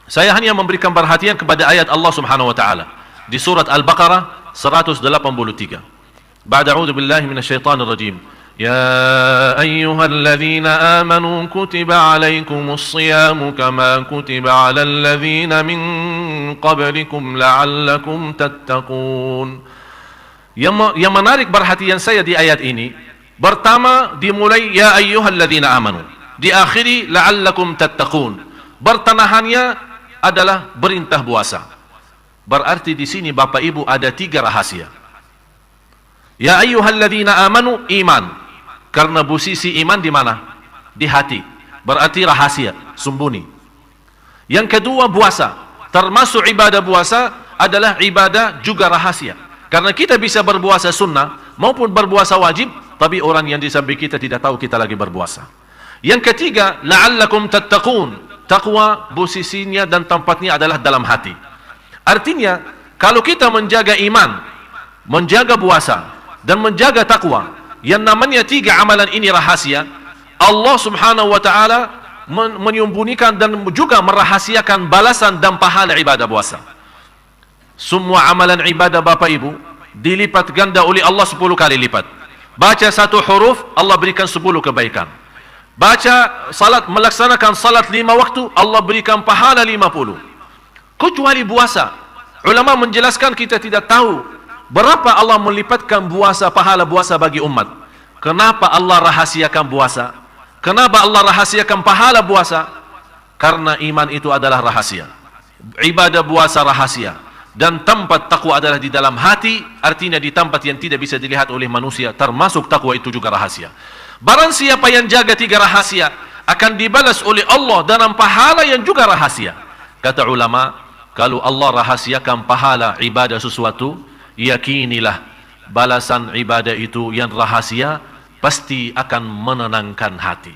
Saya hanya memberikan perhatian kepada ayat Allah Subhanahu wa taala di surat Al-Baqarah 183. Ba'da a'udzu billahi minasyaitonir rajim. Ya ayyuhalladzina amanu kutiba 'alaikumus shiyamu kama kutiba 'alal ladzina min qablikum la'allakum tattaqun. Yang menarik perhatian saya di ayat ini, pertama dimulai ya ayyuhalladzina amanu, diakhiri la'allakum tattaqun. Bertanahannya adalah perintah puasa. Berarti di sini Bapak Ibu ada 3 rahasia. Ya ayyuhalladzina amanu, iman. Karena posisi iman di mana? Di hati. Berarti rahasia, sembunyi. Yang kedua puasa. Termasuk ibadah puasa adalah ibadah juga rahasia. Karena kita bisa berpuasa sunnah maupun berpuasa wajib, tapi orang yang di samping kita tidak tahu kita lagi berpuasa. Yang ketiga, la'allakum tattaqun. Taqwa posisinya dan tempatnya adalah dalam hati. Artinya, kalau kita menjaga iman, menjaga puasa, dan menjaga taqwa, yang namanya 3 amalan ini rahasia, Allah Subhanahu wa ta'ala menyembunyikan dan juga merahasiakan balasan dan pahala ibadah puasa. Semua amalan ibadah Bapak Ibu dilipat ganda oleh Allah 10 kali lipat. Baca 1 huruf, Allah berikan 10 kebaikan. Baca salat, melaksanakan salat 5 waktu, Allah berikan pahala 50. Kecuali puasa. Ulama menjelaskan kita tidak tahu berapa Allah melipatkan puasa, pahala puasa bagi umat. Kenapa Allah rahasiakan puasa? Kenapa Allah rahasiakan pahala puasa? Karena iman itu adalah rahasia. Ibadah puasa rahasia. Dan tempat takwa adalah di dalam hati, artinya di tempat yang tidak bisa dilihat oleh manusia, termasuk takwa itu juga rahasia. Barang siapa yang jaga 3 rahasia akan dibalas oleh Allah dalam pahala yang juga rahasia. Kata ulama, kalau Allah rahasiakan pahala ibadah sesuatu, yakinilah balasan ibadah itu yang rahasia pasti akan menenangkan hati.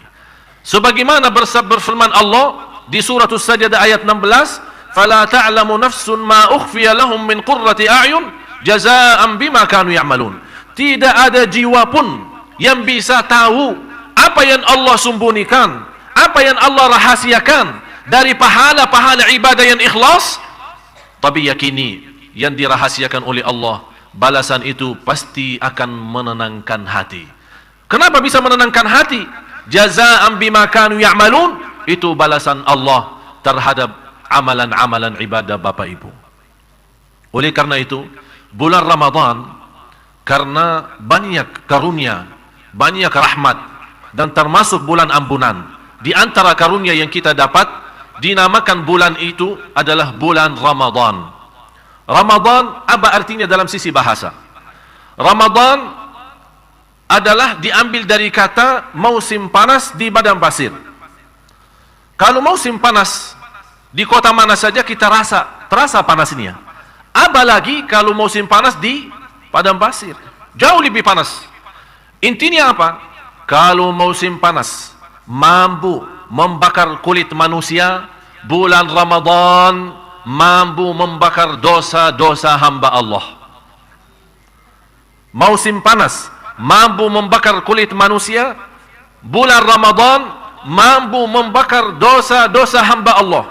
Sebagaimana berfirman Allah di surah As-Sajdah ayat 16, "Fala ta'lamu nafsun ma ukhfiya lahum min qurrati a'yun jazaa'an bima kanu ya'malun." Tidak ada jiwa pun yang bisa tahu apa yang Allah sembunyikan, apa yang Allah rahasiakan dari pahala-pahala ibadah yang ikhlas. Tapi yakini yang dirahasiakan oleh Allah, balasan itu pasti akan menenangkan hati. Kenapa bisa menenangkan hati? Jazaa'an bima kanu ya'malun, itu balasan Allah terhadap amalan-amalan ibadah Bapak Ibu. Oleh karena itu, bulan Ramadan karena banyak karunia, banyak rahmat, dan termasuk bulan ampunan. Di antara karunia yang kita dapat, dinamakan bulan itu adalah bulan Ramadan. Ramadan apa artinya dalam sisi bahasa? Ramadan adalah diambil dari kata musim panas di padang pasir. Kalau musim panas di kota mana saja kita terasa panasnya. Apalagi kalau musim panas di padang pasir, jauh lebih panas. Intinya apa? Kalau musim panas mampu membakar kulit manusia, bulan Ramadan mampu membakar dosa-dosa hamba Allah. Musim panas mampu membakar kulit manusia, bulan Ramadan mampu membakar dosa-dosa hamba Allah.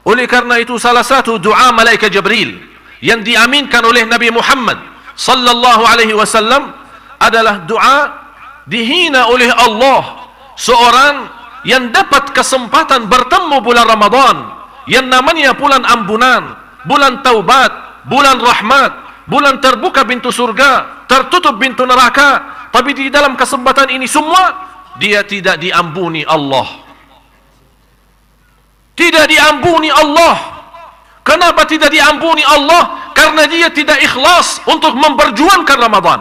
Oleh karena itu salah satu doa malaikat Jibril yang diaminkan oleh Nabi Muhammad sallallahu alaihi wasallam adalah doa dihina oleh Allah seorang yang dapat kesempatan bertemu bulan Ramadan yang namanya bulan ampunan, bulan taubat, bulan rahmat, bulan terbuka pintu surga, tertutup pintu neraka. Tapi di dalam kesempatan ini semua dia tidak diampuni Allah. Tidak diampuni Allah. Kenapa tidak diampuni Allah? Karena dia tidak ikhlas untuk memperjuangkan Ramadan.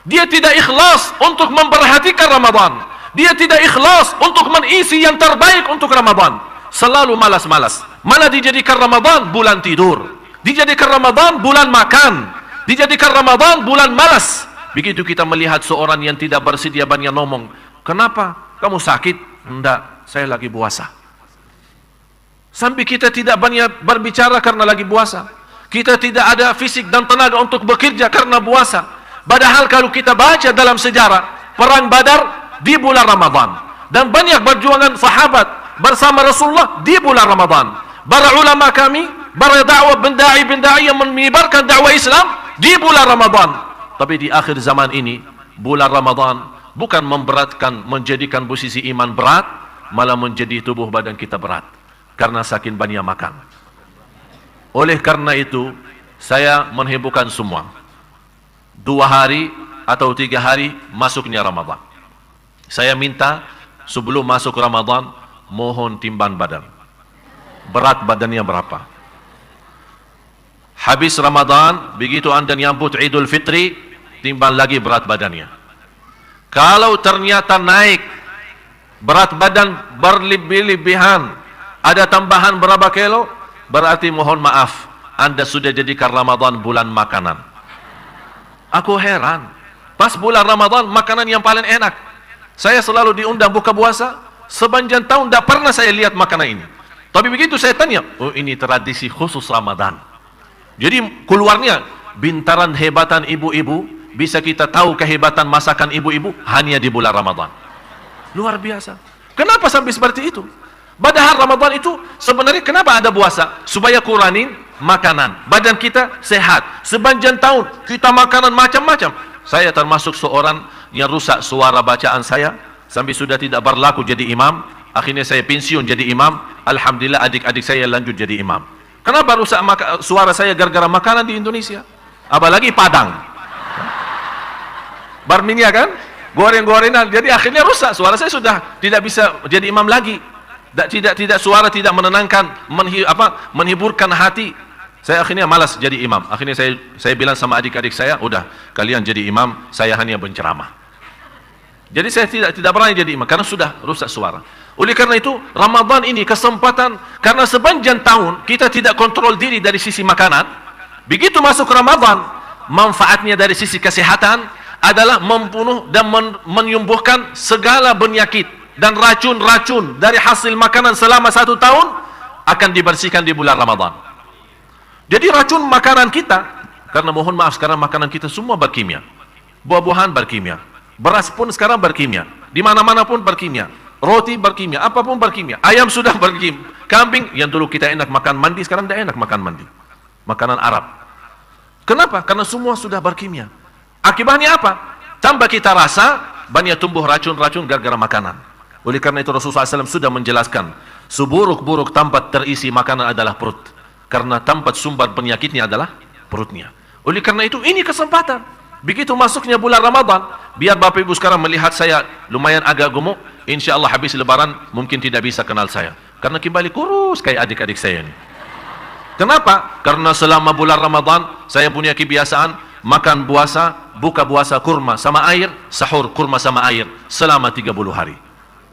Dia tidak ikhlas untuk memperhatikan Ramadan. Dia tidak ikhlas untuk mengisi yang terbaik untuk Ramadan. Selalu malas-malas. Malah dijadikan Ramadan bulan tidur. Dijadikan Ramadan bulan makan. Dijadikan Ramadan bulan malas. Begitu kita melihat seorang yang tidak bersedia banyak ngomong. Kenapa? Kamu sakit? Enggak, saya lagi puasa. Sampai kita tidak banyak berbicara karena lagi puasa. Kita tidak ada fisik dan tenaga untuk bekerja karena puasa. Padahal kalau kita baca dalam sejarah perang Badar di bulan Ramadan dan banyak perjuangan sahabat bersama Rasulullah di bulan Ramadan. para ulama kami, para dakwah bendai yang menyebarkan dakwah Islam di bulan Ramadan. Tapi di akhir zaman ini, bulan Ramadan bukan memberatkan, menjadikan posisi iman berat, malah menjadi tubuh badan kita berat karena saking banyak makan. Oleh karena itu, saya menghibaukan semua, 2 hari atau 3 hari masuknya Ramadan, saya minta sebelum masuk Ramadan, mohon timbang badan, berat badannya berapa. Habis Ramadan, begitu anda nyambut Idul Fitri, timbang lagi berat badannya. Kalau ternyata naik berat badan berlebih-lebihan, ada tambahan berapa kilo, berarti mohon maaf, anda sudah jadikan Ramadan bulan makanan. Aku heran, pas bulan Ramadan makanan yang paling enak. Saya selalu diundang buka puasa, sepanjang tahun tidak pernah saya lihat makanan ini. Tapi begitu saya tanya, oh ini tradisi khusus Ramadan. Jadi keluarnya bintaran hebatan ibu-ibu, bisa kita tahu kehebatan masakan ibu-ibu hanya di bulan Ramadan. Luar biasa. Kenapa sampai seperti itu? Padahal Ramadan itu sebenarnya kenapa ada puasa? Supaya kurangin makanan, badan kita sehat. Sepanjang tahun kita makanan macam-macam. Saya termasuk seorang yang rusak suara bacaan saya sampai sudah tidak berlaku jadi imam. Akhirnya saya pensiun jadi imam. Alhamdulillah adik-adik saya lanjut jadi imam. Kenapa rusak suara saya gara-gara makanan di Indonesia? Apalagi Padang, barminya kan, goreng-gorengan. Jadi akhirnya rusak suara saya, sudah tidak bisa jadi imam lagi. Tidak suara tidak menenangkan, menghiburkan hati. Saya akhirnya malas jadi imam. Akhirnya saya bilang sama adik-adik saya, udah kalian jadi imam, saya hanya berceramah. Jadi saya tidak berani jadi imam karena sudah rusak suara. Oleh karena itu Ramadan ini kesempatan, karena sepanjang tahun kita tidak kontrol diri dari sisi makanan. Begitu masuk Ramadan, manfaatnya dari sisi kesehatan adalah membunuh dan menyembuhkan segala penyakit dan racun-racun dari hasil makanan selama 1 tahun akan dibersihkan di bulan Ramadan. Jadi racun makanan kita, karena mohon maaf sekarang makanan kita semua berkimia. Buah-buahan berkimia, beras pun sekarang berkimia, di mana-mana pun berkimia, roti berkimia, apapun berkimia, ayam sudah berkimia, kambing yang dulu kita enak makan mandi sekarang tidak enak makan mandi, makanan Arab. Kenapa? Karena semua sudah berkimia. Akibatnya apa? Tambah kita rasa banyak tumbuh racun-racun gara-gara makanan. Oleh karena itu Rasulullah SAW sudah menjelaskan, seburuk-buruk tempat terisi makanan adalah perut, karena tempat sumber penyakitnya adalah perutnya. Oleh karena itu ini kesempatan. Begitu masuknya bulan Ramadan, biar Bapak Ibu sekarang melihat saya lumayan agak gemuk, insya Allah habis lebaran mungkin tidak bisa kenal saya, karena kembali kurus kayak adik-adik saya ini. Kenapa? Karena selama bulan Ramadan saya punya kebiasaan makan puasa, buka puasa kurma sama air, sahur kurma sama air selama 30 hari.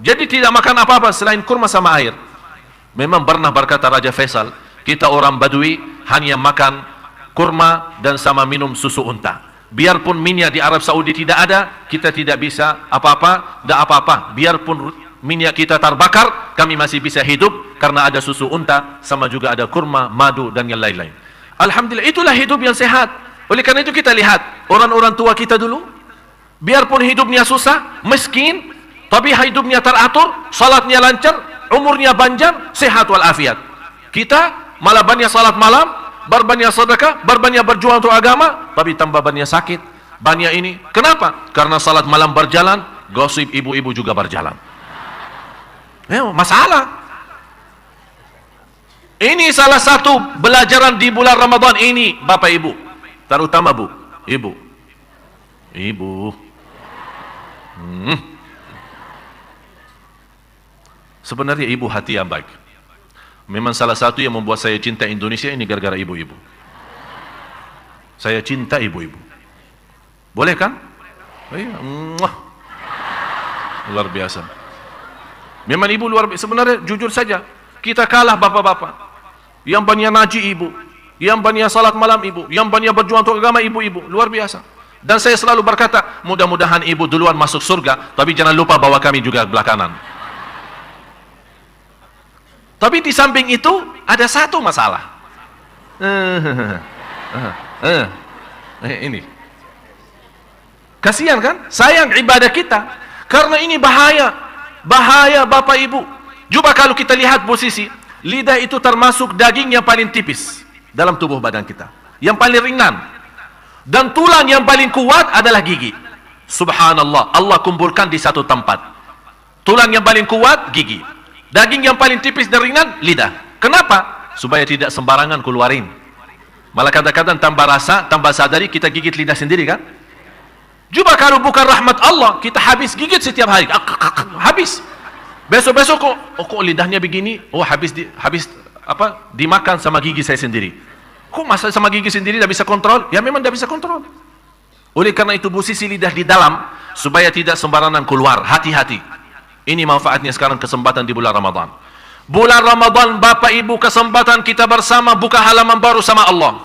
Jadi tidak makan apa-apa selain kurma sama air. Memang pernah berkata Raja Faisal, kita orang Badui hanya makan kurma dan sama minum susu unta. Biarpun minyak di Arab Saudi tidak ada, kita tidak bisa apa-apa, tidak apa-apa. Biarpun minyak kita terbakar, kami masih bisa hidup karena ada susu unta, sama juga ada kurma, madu dan yang lain-lain. Alhamdulillah, itulah hidup yang sehat. Oleh karena itu kita lihat orang-orang tua kita dulu, biarpun hidupnya susah, miskin, tapi hidupnya teratur, salatnya lancar, umurnya panjang, sehat walafiat. Kita malah banyak salat malam, berbanyak sedekah, berbanyak berjuang untuk agama, tapi tambah banyak sakit, banyak ini. Kenapa? Karena salat malam berjalan, gosip ibu-ibu juga berjalan. Masalah. Ini salah satu pelajaran di bulan Ramadan ini, Bapak Ibu, terutama Bu, Ibu. Sebenarnya ibu hati yang baik. Memang salah satu yang membuat saya cinta Indonesia ini gara-gara ibu-ibu. Saya cinta ibu-ibu. Boleh kan? Iya. Luar biasa. Memang ibu luar biasa. Sebenarnya jujur saja, kita kalah bapak-bapak. Yang banyak ngaji ibu, yang banyak salat malam ibu, yang banyak berjuang untuk agama ibu-ibu. Luar biasa. Dan saya selalu berkata, mudah-mudahan ibu duluan masuk surga, tapi jangan lupa bawa kami juga belakangan. Tapi di samping itu ada satu masalah. Ini kasihan kan? Sayang ibadah kita, karena ini bahaya Bapak Ibu. Coba kalau kita lihat posisi Lidah itu termasuk daging yang paling tipis dalam tubuh badan kita, yang paling ringan. Dan tulang yang paling kuat adalah gigi. Subhanallah, Allah kumpulkan di satu tempat. Tulang yang paling kuat, gigi. Daging yang paling tipis dan ringan, lidah. Kenapa? Supaya tidak sembarangan keluarin. Malah kadang-kadang tambah rasa, tambah sadari, kita gigit lidah sendiri kan? Coba kalau bukan rahmat Allah, kita habis gigit setiap hari. Habis. Besok-besok kok lidahnya begini? Oh, habis dimakan sama gigi saya sendiri. Kok masa sama gigi sendiri tidak bisa kontrol? Ya memang tidak bisa kontrol. Oleh karena itu posisi lidah di dalam supaya tidak sembarangan keluar. Hati-hati. Ini manfaatnya sekarang kesempatan di bulan Ramadan. Bulan Ramadan, Bapak Ibu, kesempatan kita bersama buka halaman baru sama Allah.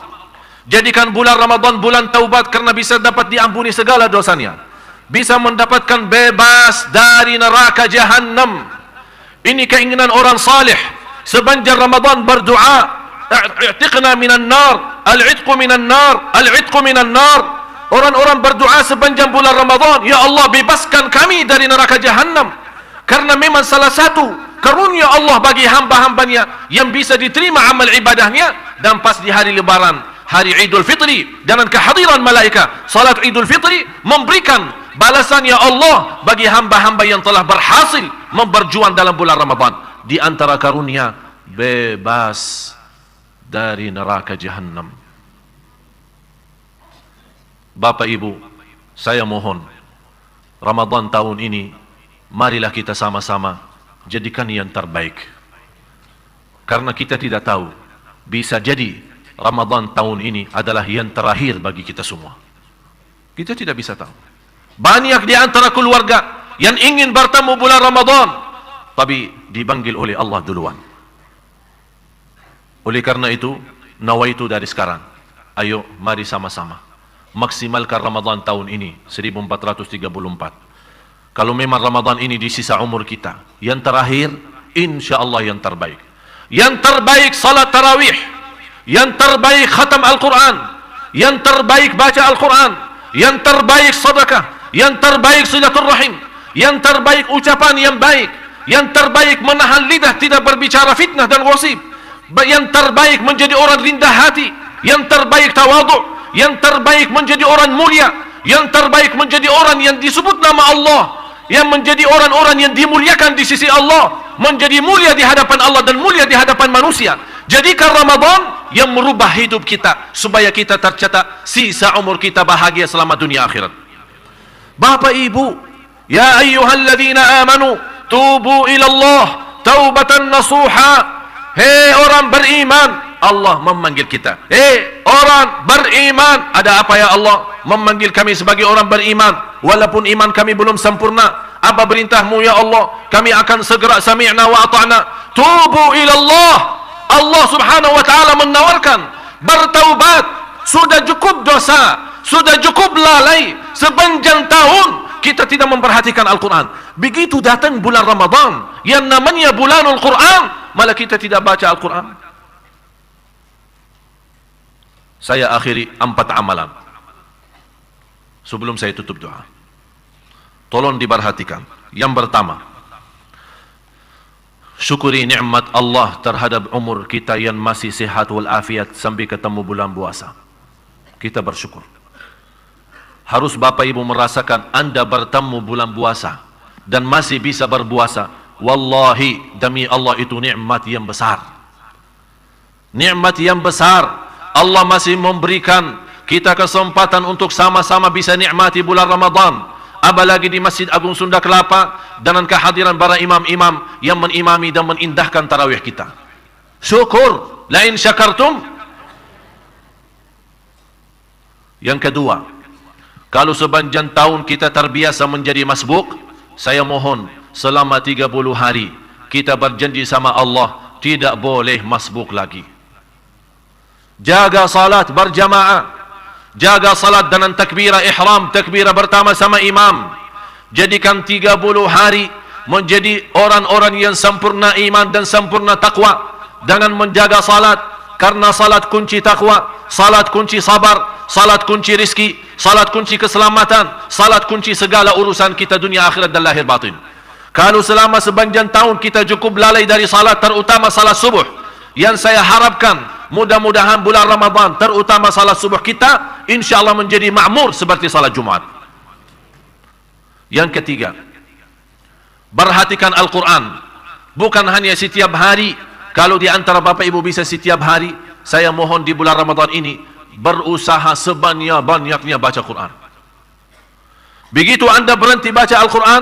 Jadikan bulan Ramadan bulan taubat, karena bisa dapat diampuni segala dosanya. Bisa mendapatkan bebas dari neraka Jahannam. Ini keinginan orang salih. Sepanjang Ramadan berdoa, i'tiqna minan nar, al-'itqu minan nar, al-'itqu minan nar. Orang-orang berdoa sepanjang bulan Ramadan, ya Allah bebaskan kami dari neraka Jahannam. Karena memang salah satu karunia Allah bagi hamba-hambanya yang bisa diterima amal ibadahnya. Dan pas di hari lebaran, hari Idul Fitri, dengan kehadiran malaikat salat Idul Fitri, memberikan balasan ya Allah bagi hamba-hamba yang telah berhasil berjuang dalam bulan Ramadan. Di antara karunia, bebas dari neraka Jahannam. Bapak Ibu, saya mohon, Ramadan tahun ini, marilah kita sama-sama jadikan yang terbaik. Karena kita tidak tahu, bisa jadi Ramadan tahun ini adalah yang terakhir bagi kita semua. Kita tidak bisa tahu. Banyak di antara keluarga yang ingin bertemu bulan Ramadan, tapi dipanggil oleh Allah duluan. Oleh karena itu, nawaitu dari sekarang, ayo mari sama-sama maksimalkan Ramadan tahun ini 1434. Kalau memang Ramadan ini di sisa umur kita, yang terakhir, insya Allah yang terbaik. Yang terbaik salat tarawih, yang terbaik khatam Al-Quran, yang terbaik baca Al-Quran, yang terbaik sedekah, yang terbaik silaturrahim, yang terbaik ucapan yang baik, yang terbaik menahan lidah tidak berbicara fitnah dan gosip, yang terbaik menjadi orang rendah hati, yang terbaik tawadhu, yang terbaik menjadi orang mulia, yang terbaik menjadi orang yang disebut nama Allah, yang menjadi orang-orang yang dimuliakan di sisi Allah, menjadi mulia di hadapan Allah dan mulia di hadapan manusia. Jadikan Ramadan yang merubah hidup kita supaya kita tercatat sisa umur kita bahagia selama dunia akhirat. Bapak Ibu, ya ayyuhalladzina amanu tubu ila Allah taubatan nasuha. Hei orang beriman, Allah memanggil kita. Hei orang beriman, ada apa ya Allah memanggil kami sebagai orang beriman walaupun iman kami belum sempurna? Apa perintahmu ya Allah? Kami akan segera sami'na wa ata'na. Tubu ila Allah. Allah subhanahu wa ta'ala menawarkan bertaubat. Sudah cukup dosa, sudah cukup lalai sepanjang tahun kita tidak memperhatikan Al-Quran. Begitu datang bulan Ramadan yang namanya bulanul Quran, malah kita tidak baca Al-Quran. Saya akhiri 4 amalan sebelum saya tutup doa. Tolong diperhatikan. Yang pertama, syukuri nikmat Allah terhadap umur kita yang masih sehat walafiat sampai ketemu bulan puasa. Kita bersyukur. Harus Bapak Ibu merasakan Anda bertemu bulan puasa dan masih bisa berpuasa. Wallahi, demi Allah, itu nikmat yang besar. Nikmat yang besar. Allah masih memberikan kita kesempatan untuk sama-sama bisa nikmati bulan Ramadan. Apalagi di Masjid Agung Sunda Kelapa dengan kehadiran para imam-imam yang menimami dan menindahkan tarawih kita. Syukur. Lain syakartum. Yang kedua, kalau sepanjang tahun kita terbiasa menjadi masbuk, saya mohon selama 30 hari kita berjanji sama Allah tidak boleh masbuk lagi. Jaga salat berjamaah, jaga salat dengan takbirah ihram, takbirah pertama sama imam. Jadikan 30 hari menjadi orang-orang yang sempurna iman dan sempurna takwa dengan menjaga salat, karena salat kunci takwa, salat kunci sabar, salat kunci rizki, salat kunci keselamatan, salat kunci segala urusan kita dunia akhirat dan lahir batin. Kalau selama sepanjang tahun kita cukup lalai dari salat, terutama salat subuh, yang saya harapkan mudah-mudahan bulan Ramadan, terutama salat subuh kita, insyaAllah menjadi makmur seperti salat Jumat. Yang ketiga, perhatikan Al-Quran. Bukan hanya setiap hari. Kalau di antara Bapak Ibu bisa setiap hari, saya mohon di bulan Ramadan ini berusaha sebanyak-banyaknya baca Quran. Begitu Anda berhenti baca Al-Quran,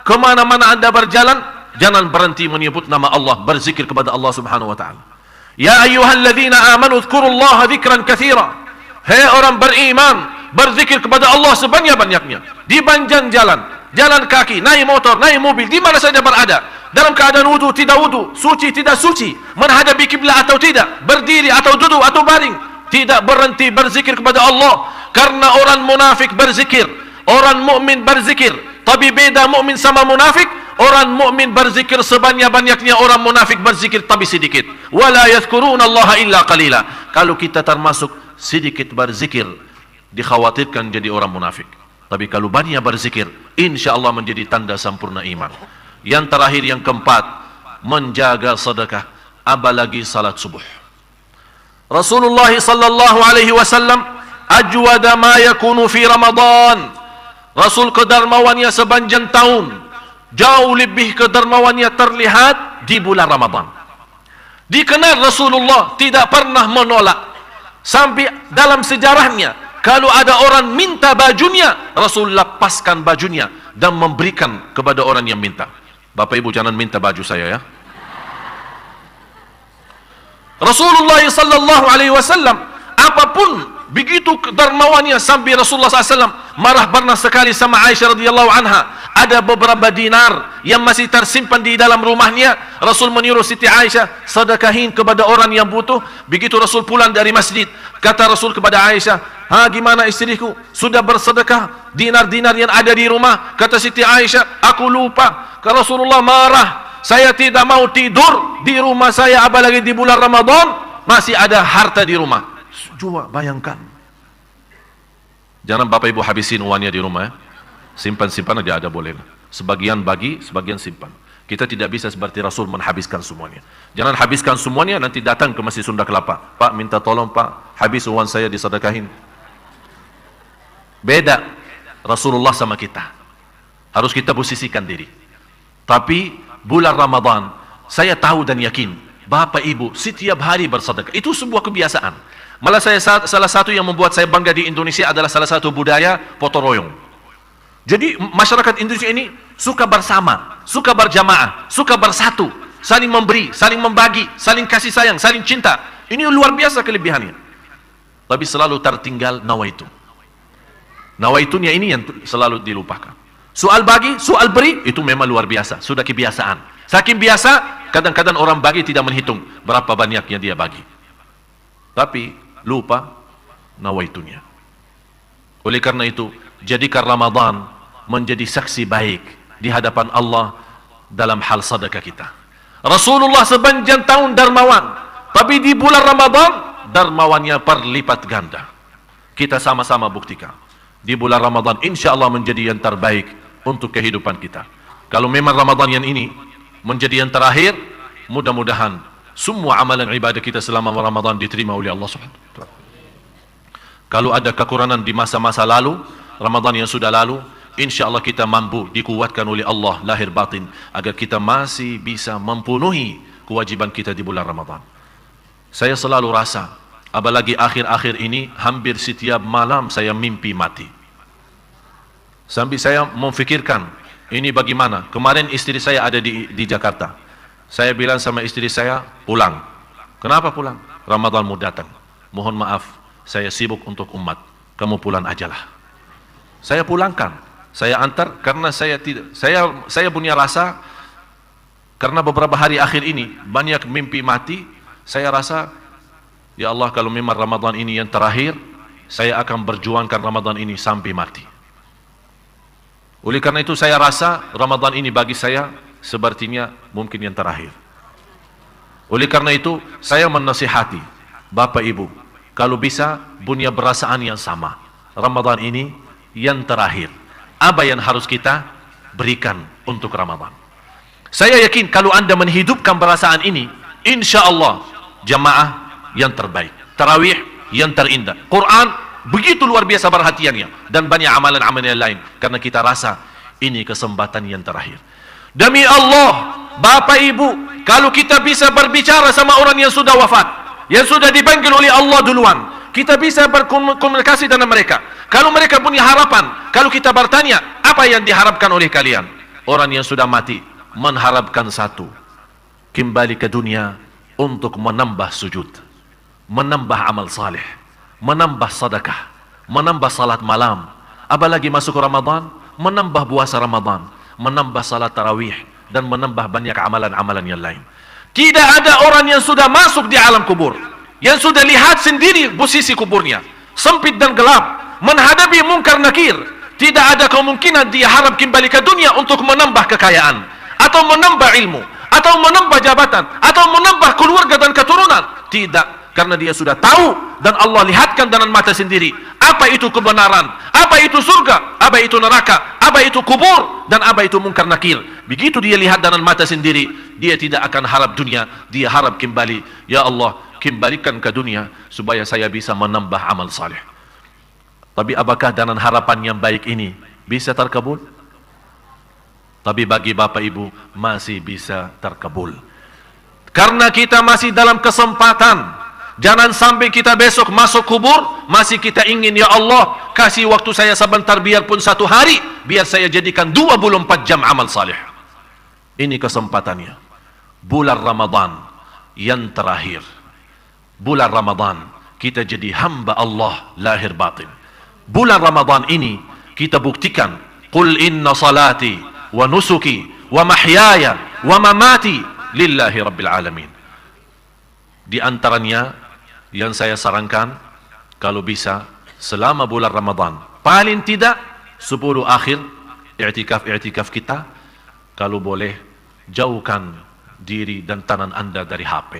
kemana-mana Anda berjalan, jangan berhenti menyebut nama Allah, berzikir kepada Allah Subhanahu wa ta'ala. Ya ayyuhalladzina amanu dzkurullaha dzikran katsira. Hei orang beriman, berzikir kepada Allah sebanyak-banyaknya. Di panjang jalan, jalan kaki, naik motor, naik mobil, di mana saja berada, dalam keadaan wudu, tidak wudu, suci, tidak suci, menghadapi kiblat atau tidak, berdiri atau duduk atau baring, tidak berhenti berzikir kepada Allah. Karena orang munafik berzikir, orang mukmin berzikir. Tapi beda mukmin sama munafik. Orang mukmin berzikir sebanyak-banyaknya, orang munafik berzikir tapi sedikit. Wala yadhkurunallaha illa qalila. Kalau kita termasuk sedikit berzikir, dikhawatirkan jadi orang munafik. Tapi kalau banyak berzikir, insyaallah menjadi tanda sempurna iman. Yang terakhir, yang keempat, menjaga sedekah, apalagi salat subuh. Rasulullah sallallahu alaihi wasallam ajwada ma yakunu fi Ramadan. Rasul kedermawannya sepanjang tahun, jauh lebih kedermawannya terlihat di bulan Ramadan. Dikenal Rasulullah tidak pernah menolak. Sampai dalam sejarahnya, kalau ada orang minta bajunya, Rasul lepaskan bajunya dan memberikan kepada orang yang minta. Bapak Ibu jangan minta baju saya ya. Rasulullah sallallahu alaihi wasallam, apapun begitu dermawannya sampai Rasulullah SAW marah pernah sekali sama Aisyah radhiyallahu anha. Ada beberapa dinar yang masih tersimpan di dalam rumahnya. Rasul menyuruh Siti Aisyah sedekahin kepada orang yang butuh. Begitu Rasul pulang dari masjid, kata Rasul kepada Aisyah, gimana istriku, sudah bersedekah dinar-dinar yang ada di rumah? Kata Siti Aisyah, aku lupa. Kalau Rasulullah marah, saya tidak mau tidur di rumah saya, apalagi di bulan Ramadan masih ada harta di rumah. Coba bayangkan. Jangan Bapak Ibu habisin uangnya di rumah ya. Simpan-simpan aja ada boleh. Sebagian bagi, sebagian simpan. Kita tidak bisa seperti Rasul menghabiskan semuanya. Jangan habiskan semuanya, nanti datang ke Masjid Sunda Kelapa. Pak, minta tolong Pak, habis uang saya disedekahin. Beda Rasulullah sama kita. Harus kita posisikan diri. Tapi bulan Ramadan, saya tahu dan yakin, Bapak Ibu setiap hari bersedekah. Itu sebuah kebiasaan. Malah salah satu yang membuat saya bangga di Indonesia adalah salah satu budaya potong royong. Jadi masyarakat Indonesia ini suka bersama, suka berjamaah, suka bersatu, saling memberi, saling membagi, saling kasih sayang, saling cinta. Ini luar biasa kelebihannya. Tapi selalu tertinggal nawaitu. Nawaitunya ini yang selalu dilupakan. Soal bagi, soal beri, itu memang luar biasa, sudah kebiasaan. Saking biasa, kadang-kadang orang bagi tidak menghitung berapa banyak yang dia bagi. Tapi lupa nawaitunya. Oleh karena itu, jadikan Ramadan menjadi saksi baik di hadapan Allah dalam hal sedekah kita. Rasulullah sepanjang tahun dermawan, tapi di bulan Ramadan dermawannya berlipat ganda. Kita sama-sama buktikan. Di bulan Ramadan insya Allah menjadi yang terbaik untuk kehidupan kita. Kalau memang Ramadan yang ini menjadi yang terakhir, mudah-mudahan semua amalan ibadah kita selama Ramadan diterima oleh Allah Subhanahu wa taala. Kalau ada kekurangan di masa-masa lalu, Ramadan yang sudah lalu, insya Allah kita mampu dikuatkan oleh Allah lahir batin agar kita masih bisa memenuhi kewajiban kita di bulan Ramadan. Saya selalu rasa, apalagi akhir-akhir ini, hampir setiap malam saya mimpi mati. Sampai saya memfikirkan, ini bagaimana? Kemarin istri saya ada di Jakarta. Saya bilang sama istri saya, pulang. Kenapa pulang? Ramadan mau datang. Mohon maaf, saya sibuk untuk umat. Kamu pulang ajalah. Saya pulangkan. Saya antar karena saya punya rasa, karena beberapa hari akhir ini banyak mimpi mati. Saya rasa, ya Allah, kalau memang Ramadan ini yang terakhir, saya akan berjuangkan Ramadan ini sampai mati. Oleh karena itu saya rasa Ramadan ini bagi saya sepertinya mungkin yang terakhir. Oleh karena itu saya menasihati Bapak Ibu, kalau bisa punya perasaan yang sama. Ramadan ini yang terakhir. Apa yang harus kita berikan untuk Ramadan? Saya yakin kalau anda menghidupkan perasaan ini, insya Allah jamaah yang terbaik, tarawih yang terindah, Quran begitu luar biasa perhatiannya, dan banyak amalan-amalan yang lain, karena kita rasa ini kesempatan yang terakhir. Demi Allah, Bapak Ibu, kalau kita bisa berbicara sama orang yang sudah wafat, yang sudah dipanggil oleh Allah duluan, kita bisa berkomunikasi dengan mereka. Kalau mereka punya harapan, kalau kita bertanya, apa yang diharapkan oleh kalian? Orang yang sudah mati mengharapkan satu, kembali ke dunia untuk menambah sujud, menambah amal saleh, menambah sedekah, menambah salat malam, apalagi masuk Ramadan, menambah puasa Ramadan, menambah salat tarawih, dan menambah banyak amalan-amalan yang lain. Tidak ada orang yang sudah masuk di alam kubur, yang sudah lihat sendiri posisi kuburnya sempit dan gelap, menghadapi mungkar nakir, tidak ada kemungkinan dia harap kembali ke dunia untuk menambah kekayaan, atau menambah ilmu, atau menambah jabatan, atau menambah keluarga dan keturunan. Tidak, karena dia sudah tahu, dan Allah lihatkan dengan mata sendiri apa itu kebenaran, apa itu surga, apa itu neraka, apa itu kubur, dan apa itu mungkar nakir. Begitu dia lihat dengan mata sendiri, dia tidak akan harap dunia, dia harap kembali. Ya Allah, kembalikan ke dunia supaya saya bisa menambah amal saleh. Tapi apakah dengan harapan yang baik ini bisa terkabul? Tapi bagi Bapak Ibu masih bisa terkabul, karena kita masih dalam kesempatan. Jangan sampai kita besok masuk kubur masih kita ingin, ya Allah kasih waktu saya sebentar, biarpun 1 hari, biar saya jadikan 24 jam amal saleh. Ini kesempatannya. Bulan Ramadan yang terakhir, bulan Ramadan kita jadi hamba Allah lahir batin. Bulan Ramadan ini kita buktikan, qul inna salati wa nusuki wa mahyaya wa mamati lillahi rabbil alamin. Di antaranya yang saya sarankan, kalau bisa selama bulan Ramadan, paling tidak 10 akhir i'tikaf kita, kalau boleh jauhkan diri dan tangan anda dari HP.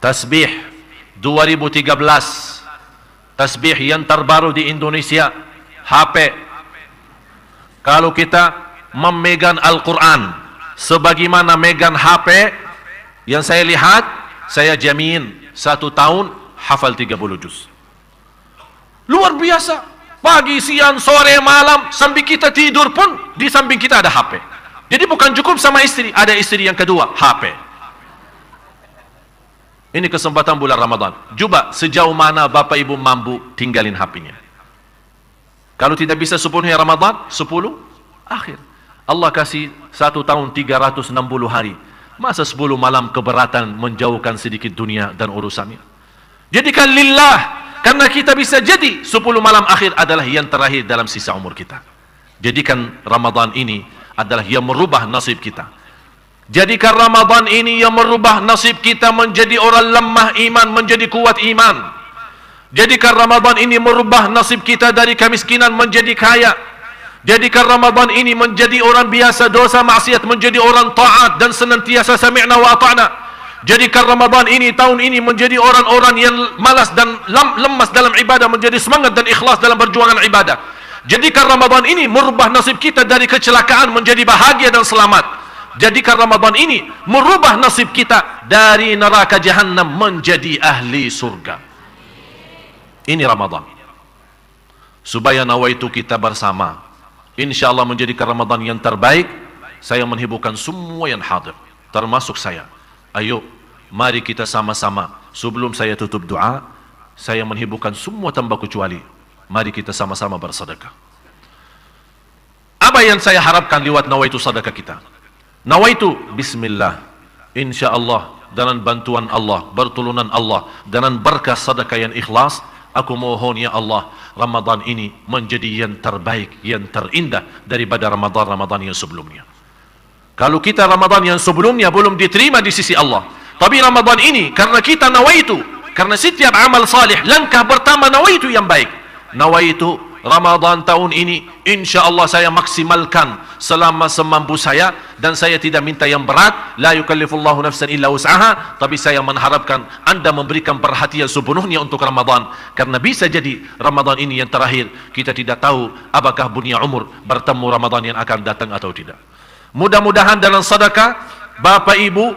Tasbih 2013, tasbih yang terbaru di Indonesia, HP. Kalau kita memegang Al-Quran sebagaimana megang HP, yang saya lihat, saya jamin 1 tahun hafal 30 juz. Luar biasa. Pagi, siang, sore, malam, sambil kita tidur pun di samping kita ada HP. Jadi bukan cukup sama istri, ada istri yang kedua, HP. Ini kesempatan bulan Ramadan. Coba sejauh mana Bapak Ibu mampu tinggalin HP-nya. Kalau tidak bisa 10 hari Ramadan, 10 akhir. Allah kasih 1 tahun 360 hari. Masa 10 malam keberatan menjauhkan sedikit dunia dan urusannya? Jadikan lillah, karena kita bisa jadi 10 malam akhir adalah yang terakhir dalam sisa umur kita. Jadikan Ramadan ini adalah yang merubah nasib kita. Jadikan Ramadan ini yang merubah nasib kita menjadi orang lemah iman menjadi kuat iman. Jadikan Ramadan ini merubah nasib kita dari kemiskinan menjadi kaya. Jadikan Ramadan ini menjadi orang biasa dosa maksiat menjadi orang taat dan senantiasa sami'na wa ata'na. Jadikan Ramadan ini, tahun ini, menjadi orang-orang yang malas dan lemas dalam ibadah menjadi semangat dan ikhlas dalam perjuangan ibadah. Jadikan Ramadan ini merubah nasib kita dari kecelakaan menjadi bahagia dan selamat. Jadikan Ramadan ini merubah nasib kita dari neraka jahannam menjadi ahli surga. Ini Ramadan. Supaya nawaitu kita bersama, insyaallah menjadikan Ramadan yang terbaik. Saya menghiburkan semua yang hadir, termasuk saya. Ayo, mari kita sama-sama. Sebelum saya tutup doa, saya menghiburkan semua tanpa kecuali. Mari kita sama-sama bersedekah. Apa yang saya harapkan lewat nawaitu sedekah kita? Nawaitu bismillah, insyaallah dengan bantuan Allah, pertolongan Allah, dengan berkah sedekah yang ikhlas, aku mohon ya Allah, Ramadan ini menjadi yang terbaik, yang terindah daripada Ramadan-Ramadan yang sebelumnya. Kalau kita Ramadan yang sebelumnya belum diterima di sisi Allah, tapi Ramadan ini karena kita nawaitu, karena setiap amal salih langkah pertama nawaitu yang baik. Nawaitu Ramadan tahun ini insyaallah saya maksimalkan selama semampu saya, dan saya tidak minta yang berat, la yukallifullahu nafsan illa wus'aha, tapi saya mengharapkan Anda memberikan perhatian sepenuhnya untuk Ramadan, karena bisa jadi Ramadan ini yang terakhir. Kita tidak tahu apakah dunia umur bertemu Ramadan yang akan datang atau tidak. Mudah-mudahan dalam sedekah Bapak Ibu,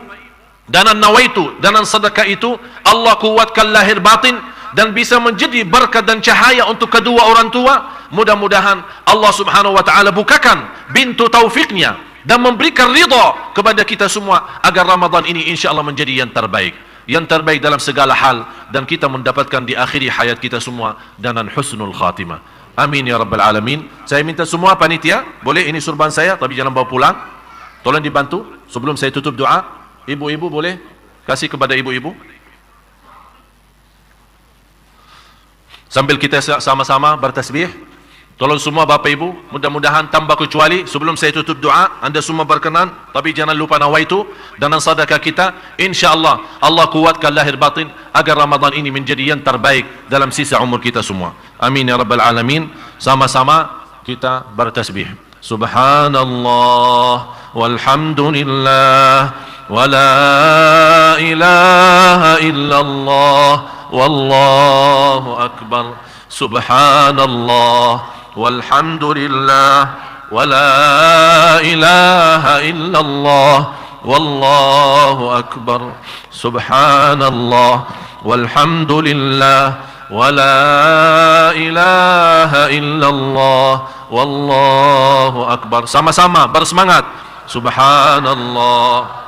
dalam nawaitu, dalam sedekah itu Allah kuatkan lahir batin dan bisa menjadi berkat dan cahaya untuk kedua orang tua. Mudah-mudahan Allah Subhanahu wa taala bukakan pintu taufiknya dan memberikan ridha kepada kita semua agar Ramadan ini insyaallah menjadi yang terbaik dalam segala hal, dan kita mendapatkan di akhiri hayat kita semua dengan husnul khatimah. Amin ya rabbal alamin. Saya minta semua panitia, boleh ini surban saya tapi jangan bawa pulang, tolong dibantu sebelum saya tutup doa. Ibu-ibu boleh kasih kepada ibu-ibu, sambil kita sama-sama bertasbih. Tolong semua Bapak Ibu, mudah-mudahan tanpa kecuali sebelum saya tutup doa, anda semua berkenan, tapi jangan lupa nawaitu dan sedekah kita. InsyaAllah Allah kuatkan lahir batin agar Ramadan ini menjadi yang terbaik dalam sisa umur kita semua. Amin ya rabbal alamin. Sama-sama kita bertasbih. Subhanallah walhamdulillah wa la ilaha illallah wallahu akbar. Subhanallah walhamdulillah wa la ilaha illallah wallahu akbar. Subhanallah walhamdulillah wa la ilaha illallah wallahu akbar. Sama-sama bersemangat. Subhanallah.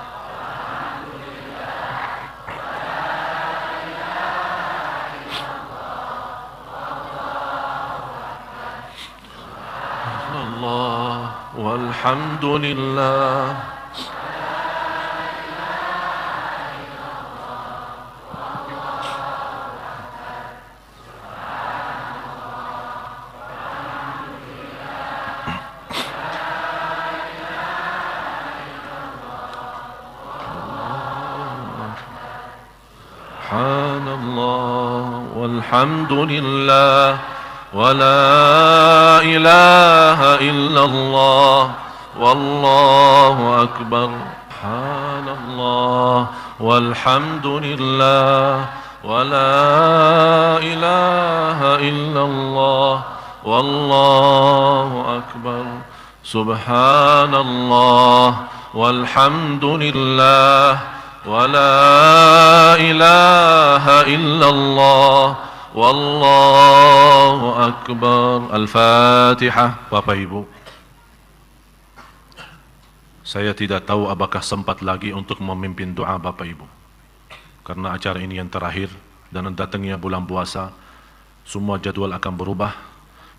Walhamdulillah. Subhanallah walhamdulillah wa la ilaha illallah wallahu akbar. Subhanallah walhamdulillah wa la ilaha illallah wallahu akbar. Subhanallah walhamdulillah wa la ilaha illallah wallahu akbar. Al-Fatihah. Bapak Ibu, saya tidak tahu apakah sempat lagi untuk memimpin doa Bapak Ibu, karena acara ini yang terakhir dan datangnya bulan puasa, semua jadwal akan berubah.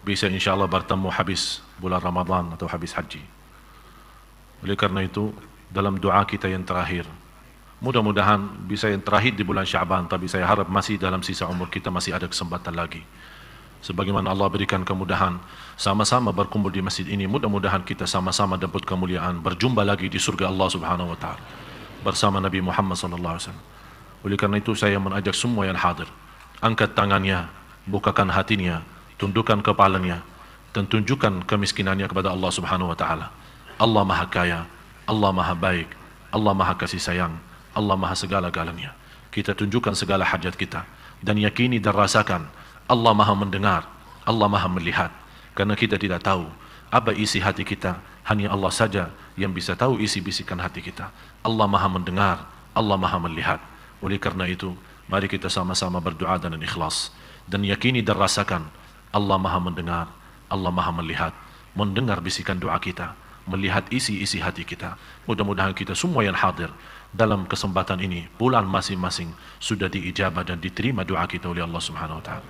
Bisa insyaAllah bertemu habis bulan Ramadan atau habis haji. Oleh karena itu, dalam doa kita yang terakhir, mudah-mudahan bisa yang terakhir di bulan Sya'ban, tapi saya harap masih dalam sisa umur kita masih ada kesempatan lagi. Sebagaimana Allah berikan kemudahan sama-sama berkumpul di masjid ini, mudah-mudahan kita sama-sama dapat kemuliaan berjumpa lagi di surga Allah Subhanahu wa taala bersama Nabi Muhammad sallallahu alaihi wasallam. Oleh karena itu saya mengajak semua yang hadir, angkat tangannya, bukakan hatinya, tundukkan kepalanya dan tunjukkan kemiskinannya kepada Allah Subhanahu wa taala. Allah Maha Kaya, Allah Maha Baik, Allah Maha Kasih Sayang, Allah Maha segala-galanya. Kita tunjukkan segala hajat kita dan yakini dan rasakan Allah Maha mendengar, Allah Maha melihat. Karena kita tidak tahu apa isi hati kita, hanya Allah saja yang bisa tahu isi bisikan hati kita. Allah Maha mendengar, Allah Maha melihat. Oleh karena itu, mari kita sama-sama berdoa dengan ikhlas dan yakini dan rasakan Allah Maha mendengar, Allah Maha melihat, mendengar bisikan doa kita, melihat isi-isi hati kita. Mudah-mudahan kita semua yang hadir dalam kesempatan ini, bulan masing-masing sudah diijabah dan diterima doa kita oleh Allah Subhanahu wa taala.